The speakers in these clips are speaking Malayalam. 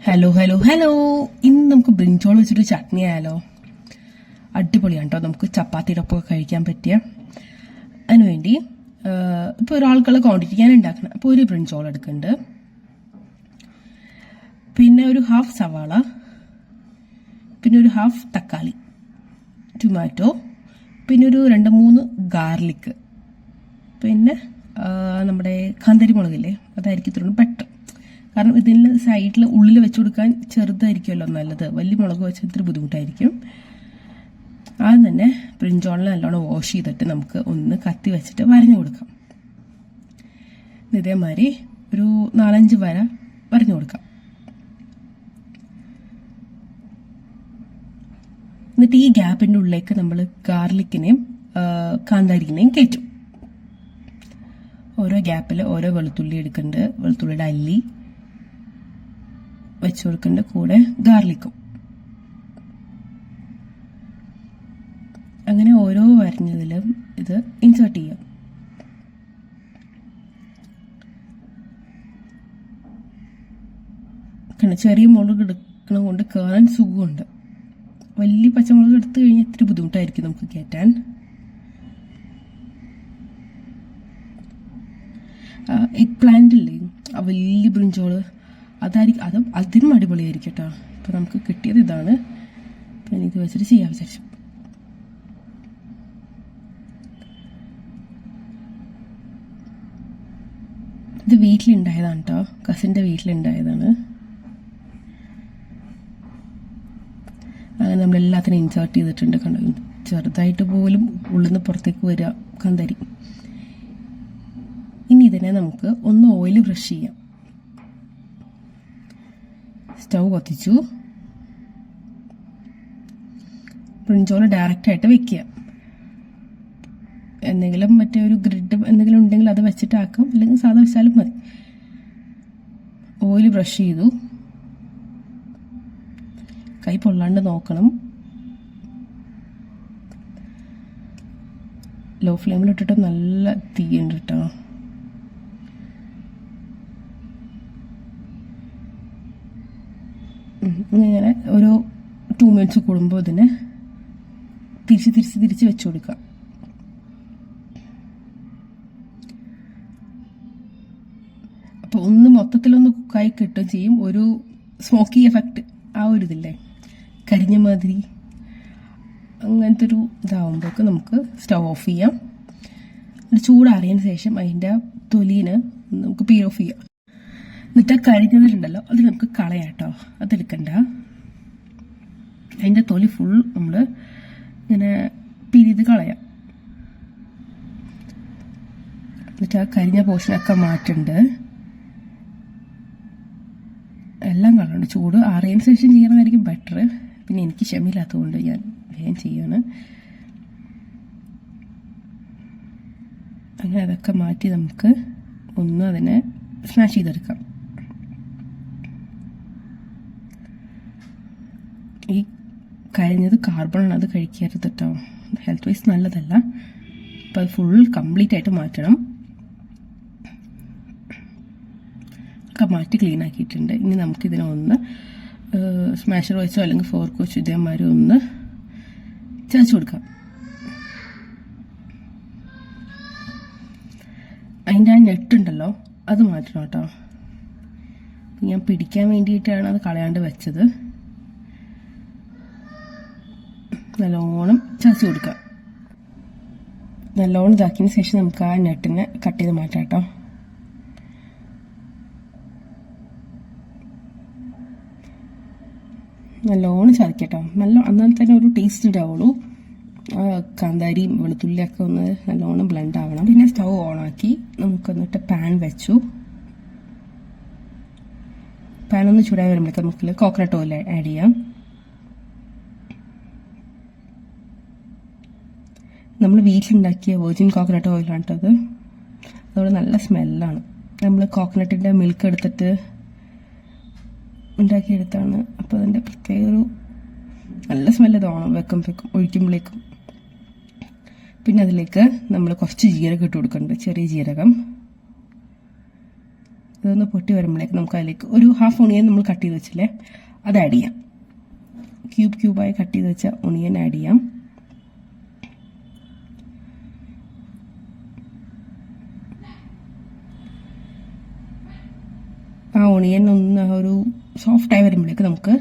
ഹലോ ഹലോ ഹലോ, ഇന്ന് നമുക്ക് ബ്രിഞ്ചോൾ വെച്ചിട്ട് ചട്നി ആയാലോ? അടിപൊളിയാണ് കേട്ടോ. നമുക്ക് ചപ്പാത്തിയുടെ ഒപ്പം കഴിക്കാൻ പറ്റിയ. അതിനുവേണ്ടി ഇപ്പോൾ ഒരാൾക്കുള്ള ക്വാണ്ടിറ്റി ഞാൻ ഉണ്ടാക്കണം. അപ്പോൾ ഒരു ബ്രിഞ്ചോൾ എടുക്കുന്നുണ്ട്, പിന്നെ ഒരു ഹാഫ് സവാള, പിന്നെ ഒരു ഹാഫ് തക്കാളി, ടൊമാറ്റോ, പിന്നെ ഒരു 2-3 ഗാർലിക്, പിന്നെ നമ്മുടെ കാന്താരി മുളകില്ലേ, അതായിരിക്കും ഇത്രയും ബെറ്റർ. കാരണം ഇതിന് സൈഡിൽ ഉള്ളിൽ വെച്ച് കൊടുക്കാൻ ചെറുതായിരിക്കുമല്ലോ നല്ലത്. വലിയ മുളക് വെച്ചാൽ ഇത്തിരി ബുദ്ധിമുട്ടായിരിക്കും. ആദ്യം തന്നെ ബ്രിഞ്ചോളിനെ നല്ലോണം വാഷ് ചെയ്തിട്ട് നമുക്ക് ഒന്ന് കത്തി വെച്ചിട്ട് വരഞ്ഞു കൊടുക്കാം. ഇതേമാതിരി ഒരു 4-5 വര വരഞ്ഞു കൊടുക്കാം. എന്നിട്ട് ഈ ഗ്യാപ്പിൻ്റെ ഉള്ളിലേക്ക് നമ്മൾ ഗാർലിക്കിനെയും കാന്താരിനെയും കയറ്റും. ഓരോ ഗ്യാപ്പിൽ ഓരോ വെളുത്തുള്ളി എടുക്കുന്നുണ്ട്, വെളുത്തുള്ളിയുടെ അല്ലി വെച്ച് കൊടുക്കേണ്ട, കൂടെ ഗാർലിക്കും. അങ്ങനെ ഓരോ വരഞ്ഞതിലും ഇത് ഇൻസേർട്ട് ചെയ്യാം. ചെറിയ മുളക് എടുക്കണ കൊണ്ട് കയറാൻ സുഖമുണ്ട്. വലിയ പച്ചമുളക് എടുത്തു കഴിഞ്ഞാൽ ഇത്തിരി ബുദ്ധിമുട്ടായിരിക്കും നമുക്ക് കയറ്റാൻ. എഗ് പ്ലാന്റ് ഇല്ലേ, ആ വലിയ ബ്രിഞ്ചോള്, അതായിരിക്കും അതിനും അടിപൊളിയായിരിക്കും കേട്ടോ. അപ്പോൾ നമുക്ക് കിട്ടിയത് ഇതാണ്. അപ്പം ഇത് വെച്ചിട്ട് ചെയ്യാൻ വിചാരിച്ചു. ഇത് വീട്ടിലുണ്ടായതാണ് കേട്ടോ, കസിൻ്റെ വീട്ടിലുണ്ടായതാണ്. അങ്ങനെ നമ്മളെല്ലാത്തിനും ഇൻസേർട്ട് ചെയ്തിട്ടുണ്ട്. കണ്ടോ, ചെറുതായിട്ട് പോലും ഉള്ളിൽ നിന്ന് പുറത്തേക്ക് വരിക കാന്താരി. ഇനി ഇതിനെ നമുക്ക് ഒന്ന് ഓയിൽ ബ്രഷ് ചെയ്യാം. സ്റ്റൗ കത്തിച്ചു, ബ്രിഞ്ചോള് ഡയറക്റ്റ് ആയിട്ട് വെക്കുക. എന്തെങ്കിലും മറ്റേ ഒരു ഗ്രിഡ് എന്തെങ്കിലും ഉണ്ടെങ്കിൽ അത് വെച്ചിട്ടാക്കാം, അല്ലെങ്കിൽ സാധാ വെച്ചാലും മതി. ഓയിൽ ബ്രഷ് ചെയ്തു. കൈ പൊള്ളാണ്ട് നോക്കണം. ലോ ഫ്ലെയിമിലിട്ടിട്ട് നല്ല തീയുണ്ട് കേട്ടോ. ഇങ്ങനെ ഒരു 2 മിനിറ്റ്സ് കൂടുമ്പോൾ ഇതിനെ തിരിച്ച് വെച്ചു കൊടുക്കുക. അപ്പോൾ ഒന്ന് മൊത്തത്തിലൊന്ന് കുക്കായി കിട്ടുകയും ചെയ്യും. ഒരു സ്മോക്കി എഫക്റ്റ്, ആ ഒരു ഇതില്ലേ, കരിഞ്ഞ മാതിരി അങ്ങനത്തെ ഒരു ഇതാവുമ്പോഴേക്ക് നമുക്ക് സ്റ്റൗ ഓഫ് ചെയ്യാം. ചൂടാറിയതിന് ശേഷം അതിൻ്റെ തൊലീന് നമുക്ക് പീൽ ഓഫ് ചെയ്യാം. എന്നിട്ട് കരിഞ്ഞതിലുണ്ടല്ലോ അത് നമുക്ക് കളയാം കേട്ടോ, അതെടുക്കണ്ട. അതിൻ്റെ തൊലി ഫുൾ നമ്മൾ ഇങ്ങനെ പിരിത് കളയാം. എന്നിട്ട് ആ കരിഞ്ഞ പോർഷനൊക്കെ മാറ്റുന്നുണ്ട്. എല്ലാം കളയുന്നുണ്ട്. ചൂട് ആറിയതിന് ശേഷം ചെയ്യണമായിരിക്കും ബെറ്റർ. പിന്നെ എനിക്ക് ക്ഷമയില്ലാത്തതുകൊണ്ട് ഞാൻ വേഗം ചെയ്യാണ്. അങ്ങനെ അതൊക്കെ മാറ്റി നമുക്ക് ഒന്ന് അതിനെ സ്മാഷ് ചെയ്തെടുക്കാം. ഈ കരിഞ്ഞത് കാർബണാണ്, അത് കഴിക്കരുത് കേട്ടോ, ഹെൽത്ത് വൈസ് നല്ലതല്ല. അപ്പം അത് ഫുൾ കംപ്ലീറ്റ് ആയിട്ട് മാറ്റണം. ഒക്കെ മാറ്റി ക്ലീൻ ആക്കിയിട്ടുണ്ട്. ഇനി നമുക്കിതിനെ ഒന്ന് സ്മാഷർ വെച്ചോ അല്ലെങ്കിൽ ഫോർക്ക് വെച്ചോ ഇതേമാതിരി ഒന്ന് ചതച്ചു കൊടുക്കാം. അതിൻ്റെ ആ നെട്ടുണ്ടല്ലോ അത് മാറ്റണം കേട്ടോ. ഞാൻ പിടിക്കാൻ വേണ്ടിയിട്ടാണ് അത് കളയാണ്ട് വെച്ചത്. നല്ലോണം ചതച്ച് കൊടുക്കാം. നല്ലോണം ഇതാക്കിയതിന് ശേഷം നമുക്ക് ആ നെട്ടിനെ കട്ട് ചെയ്ത് മാറ്റാം കേട്ടോ. നല്ലോണം ചതക്കട്ടോ, എന്നാൽ തന്നെ ഒരു ടേസ്റ്റ് ഉണ്ടാവുള്ളൂ. ആ കാന്താരിയും വെളുത്തുള്ളിയൊക്കെ ഒന്ന് നല്ലോണം ബ്ലെൻഡ് ആവണം. പിന്നെ സ്റ്റൗ ഓണാക്കി നമുക്ക് എന്നിട്ട് പാൻ വെച്ചു. പാൻ ഒന്ന് ചൂടായി വരുമ്പോഴേക്ക് നമുക്ക് കോക്കനട്ട് ഓയിൽ ആഡ് ചെയ്യാം. നമ്മൾ വീട്ടിലുണ്ടാക്കിയ വെർജിൻ കോക്കനട്ട് ഓയിലാണ് കേട്ടത്. അതുകൊണ്ട് നല്ല സ്മെല്ലാണ്. നമ്മൾ കോക്കനട്ടിൻ്റെ മിൽക്ക് എടുത്തിട്ട് ഉണ്ടാക്കിയെടുത്താണ്. അപ്പോൾ അതിൻ്റെ പ്രത്യേക ഒരു നല്ല സ്മെല്ല് തോന്നും ഒഴിക്കുമ്പോഴേക്കും. പിന്നെ അതിലേക്ക് നമ്മൾ കുറച്ച് ജീരകം ഇട്ട് കൊടുക്കുന്നുണ്ട്, ചെറിയ ജീരകം. ഇതൊന്ന് പൊട്ടി വരുമ്പോഴേക്ക് നമുക്ക് അതിലേക്ക് ഒരു ഹാഫ് ഒണിയൻ നമ്മൾ കട്ട് ചെയ്ത് വെച്ചില്ലേ അത് ആഡ് ചെയ്യാം. ക്യൂബായി കട്ട് ചെയ്ത് വെച്ച ഒണിയൻ ആഡ് ചെയ്യാം. ആ ഒണിയൻ ഒന്ന് ഒരു സോഫ്റ്റായി വരുമ്പോഴേക്ക് നമുക്ക്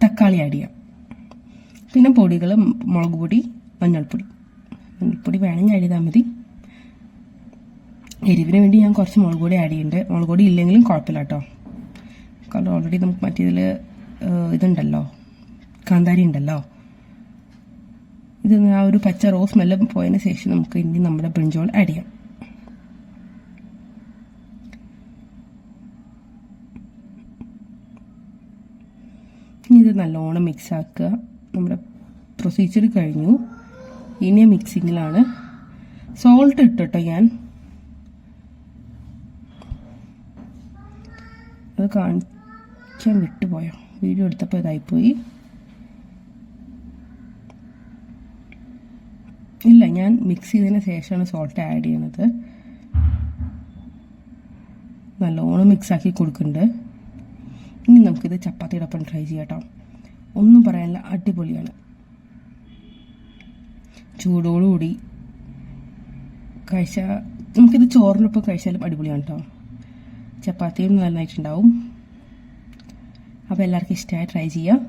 തക്കാളി ആഡ് ചെയ്യാം. പിന്നെ പൊടികൾ മുളക് പൊടി, മഞ്ഞൾപ്പൊടി വേണമെങ്കിൽ ആഡ് ചെയ്താൽ മതി. എരിവിന് വേണ്ടി ഞാൻ കുറച്ച് മുളക് പൊടി ആഡ് ചെയ്യുന്നുണ്ട്. മുളക് പൊടി ഇല്ലെങ്കിലും കുഴപ്പമില്ല കേട്ടോ. കാരണം ഓൾറെഡി നമുക്ക് മറ്റേതിൽ ഇതുണ്ടല്ലോ, കാന്താരി ഉണ്ടല്ലോ. ഇത് ആ ഒരു പച്ച റോസ് സ്മെല്ല് പോയതിന് ശേഷം നമുക്ക് ഇനി നമ്മുടെ ബ്രിഞ്ചോൾ ആഡ് ചെയ്യാം. ഇനി ഇത് നല്ലോണം മിക്സ് ആക്കുക. നമ്മുടെ പ്രൊസീജിയർ കഴിഞ്ഞു. ഇനി മിക്സിങ്ങിലാണ്. സോൾട്ട് ഇട്ടോ ഞാൻ. അത് കാണിക്കാൻ വിട്ടുപോയോ, വീഡിയോ എടുത്തപ്പോൾ ഇതായിപ്പോയി. ഇല്ല, ഞാൻ മിക്സ് ചെയ്തതിന് ശേഷമാണ് സോൾട്ട് ആഡ് ചെയ്യണത്. നല്ലോണം മിക്സാക്കി കൊടുക്കുന്നുണ്ട്. ഇനി നമുക്കിത് ചപ്പാത്തിയുടെ ഒപ്പം ട്രൈ ചെയ്യാം കേട്ടോ. ഒന്നും പറയാനില്ല, അടിപൊളിയാണ്. ചൂടോടുകൂടി കഴിച്ചാൽ നമുക്കിത് ചോറിനൊപ്പം കഴിച്ചാലും അടിപൊളിയാണ് കേട്ടോ. ചപ്പാത്തിയും നന്നായിട്ടുണ്ടാവും. അപ്പോൾ എല്ലാവർക്കും ഇഷ്ടമായി ട്രൈ ചെയ്യാം.